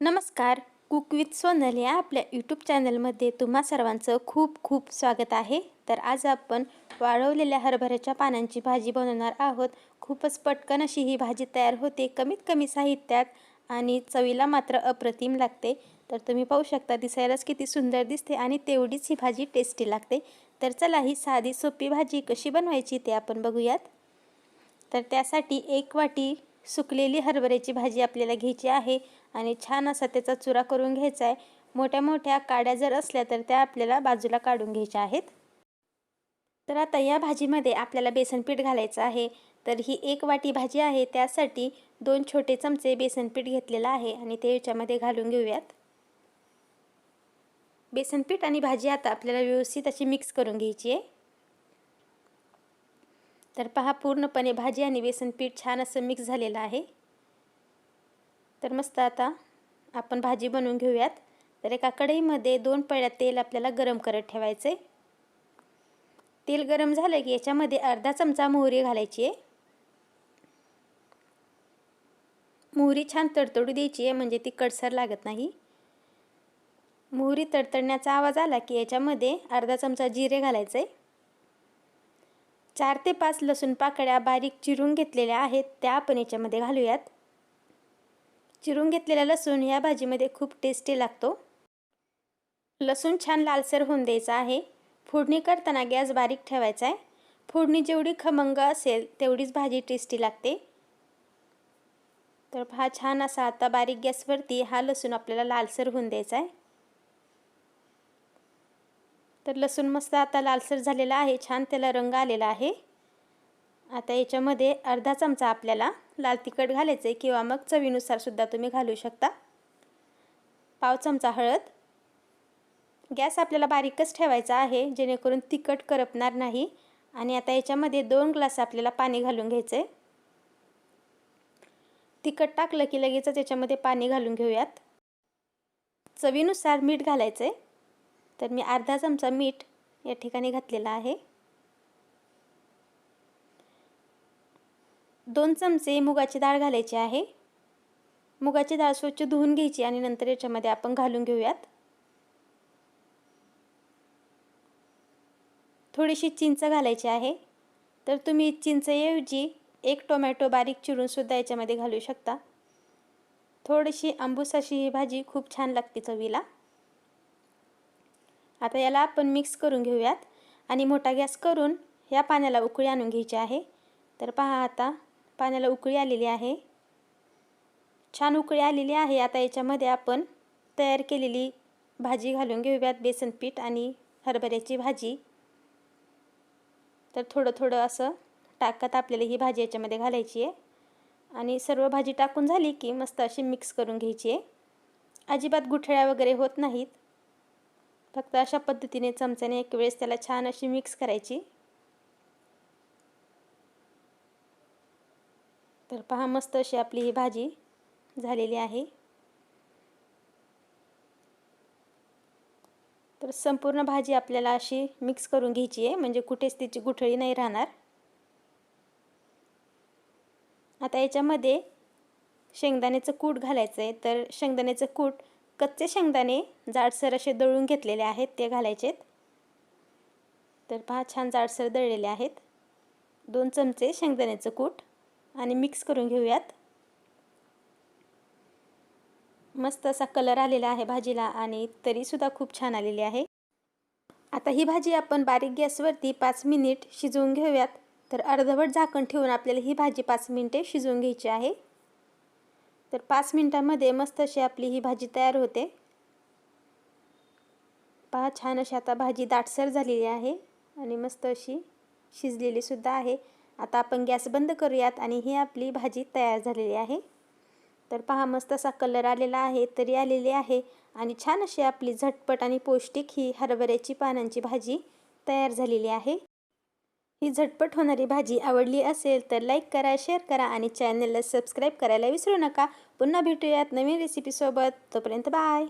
नमस्कार. Cook with Sonal या आपल्या यूट्यूब चॅनलमध्ये तुम्हा सर्वांचं खूप खूप स्वागत आहे. तर आज आपण वाळवलेल्या हरभऱ्याच्या पानांची भाजी बनवणार आहोत. खूपच पटकन अशी ही भाजी तयार होते, कमीत कमी साहित्यात आणि चवीला मात्र अप्रतिम लागते. तर तुम्ही पाहू शकता, दिसायलाच किती सुंदर दिसते आणि तेवढीच ही भाजी टेस्टी लागते. तर चला ही साधी सोपी भाजी कशी बनवायची ते आपण बघूयात. तर त्यासाठी 1 वाटी सुकलेली हरभऱ्याची भाजी आपल्याला घ्यायची आहे आणि छान असा त्याचा चुरा करून घ्यायचा आहे. मोठ्या मोठ्या काड्या जर असल्या तर त्या आपल्याला बाजूला काढून घ्यायच्या आहेत. तर आता या भाजीमध्ये आपल्याला बेसन पीठ घालायचं आहे. तर ही 1 वाटी भाजी आहे, त्यासाठी 2 छोटे चमचे बेसन पीठ घेतलेलं आहे आणि ते याच्यामध्ये घालून घेऊयात. बेसन पीठ आणि भाजी आता आपल्याला व्यवस्थित अशी मिक्स करून घ्यायची आहे. तर पहा, पूर्णपणे भाजी आणि बेसन पीठ छान असं मिक्स झालेलं आहे. तर मस्त आता आपण भाजी बनवून घेऊयात. तर एका कढईमध्ये 2 पळ्या तेल आपल्याला गरम करत ठेवायचे. तेल गरम झालं की याच्यामध्ये अर्धा चमचा मोहरी घालायची आहे. मोहरी छान तडतडू द्यायची आहे, म्हणजे ती कडसर लागत नाही. मोहरी तडतडण्याचा आवाज आला की याच्यामध्ये अर्धा चमचा जिरे घालायचे. 4 ते 5 लसूण पाकळ्या बारीक चिरून घेतलेल्या आहेत, त्या आपण याच्यामध्ये घालूयात. चिरून घेतलेला लसूण या भाजीमध्ये खूप टेस्टी लागतो. लसूण छान लालसर होऊन द्यायचा आहे. फोडणी करताना गॅस बारीक ठेवायचा आहे. फोडणी जेवढी खमंग असेल तेवढीच भाजी टेस्टी लागते. तर हा छान असा आता बारीक गॅसवरती हा लसूण आपल्याला लालसर होऊन द्यायचा आहे. तर लसूण मस्त आता लालसर झालेला आहे, छान त्याला रंग आलेला आहे. आता याच्यामध्ये अर्धा चमचा आपल्याला लाल तिखट घालायचे किंवा मग चवीनुसार सुद्धा तुम्ही घालू शकता. पाव चमचा हळद. गॅस आपल्याला बारीकच ठेवायचा आहे, जेणेकरून तिखट करपणार नाही. आणि आता याच्यामध्ये 2 ग्लास आपल्याला पाणी घालून घ्यायचं आहे. तिखट टाकलं की लगेचच याच्यामध्ये पाणी घालून घेऊयात. चवीनुसार मीठ घालायचं आहे. तर मी अर्धा चमचा मीठ या ठिकाणी घातलेला आहे. 2 चमचे मुगाची डाळ घालायची आहे. मुगाची डाळ स्वच्छ धुवून घ्यायची आणि नंतर याच्यामध्ये आपण घालून घेऊयात. थोडीशी चिंच घालायची आहे. तर तुम्ही चिंचेऐवजी 1 टोमॅटो बारीक चिरून सुद्धा याच्यामध्ये घालू शकता. थोडीशी आंबूस अशी ही भाजी खूप छान लागते चवीला. आता याला आपण मिक्स करून घेऊयात आणि मोठा गॅस करून या पाण्याला उकळी आणून घ्यायची आहे. तर पहा, आता पाण्याला उकळी आलेली आहे. छान उकळी आलेली आहे. आता याच्यामध्ये आपण तयार केलेली भाजी घालून घेऊयात, बेसन पीठ आणि हरभऱ्याची भाजी. तर थोडं थोडं असं टाकत आपल्याला ही भाजी याच्यामध्ये घालायची आहे आणि सर्व भाजी टाकून झाली की मस्त अशी मिक्स करून घ्यायची आहे. अजिबात गुठळ्या वगैरे होत नाहीत. फक्त अशा पद्धतीने चमच्याने एक वेळेस त्याला छान अशी मिक्स करायची. तर पहा, मस्त अशी आपली ही भाजी झालेली आहे. तर संपूर्ण भाजी आपल्याला अशी मिक्स करून घ्यायची आहे, म्हणजे कुठेच तिची गुठळी नाही राहणार. आता याच्यामध्ये शेंगदाण्याचं कूट घालायचं आहे. तर शेंगदाण्याचं कूट कच्चे शेंगदाणे जाडसर असे दळून घेतलेले आहेत, ते घालायचेत. तर पहा, छान जाडसर दळलेले आहेत. 2 चमचे शेंगदाण्याचं कूट आणि मिक्स करून घेऊयात. मस्त असा कलर आलेला आहे भाजीला आणि तरीसुद्धा खूप छान आलेली आहे. आता ही भाजी आपण बारीक गॅसवरती 5 मिनिट शिजवून घेऊयात. तर अर्धवट झाकण ठेवून आपल्याला ही भाजी 5 मिनिटे शिजवून घ्यायची आहे. तर 5 मिनिटांमध्ये मस्त अशी आपली ही भाजी तयार होते. पहा, छान अशी आता भाजी दाटसर झालेली आहे आणि मस्त अशी शिजलेली सुद्धा आहे. आता आपण गॅस बंद करूयात आणि ही आपली भाजी तयार झालेली आहे. तर पहा, मस्त असा कलर आलेला आहे, तरी आलेली आहे आणि छान अशी आपली झटपट आणि पौष्टिक ही हरभऱ्याची पानांची भाजी तयार झालेली आहे. ही झटपट होणारी भाजी आवडली असेल तर लाईक करा, शेअर करा आणि चॅनलला सबस्क्राईब करायला विसरू नका. पुन्हा भेटूयात नवीन रेसिपीसोबत. तोपर्यंत बाय.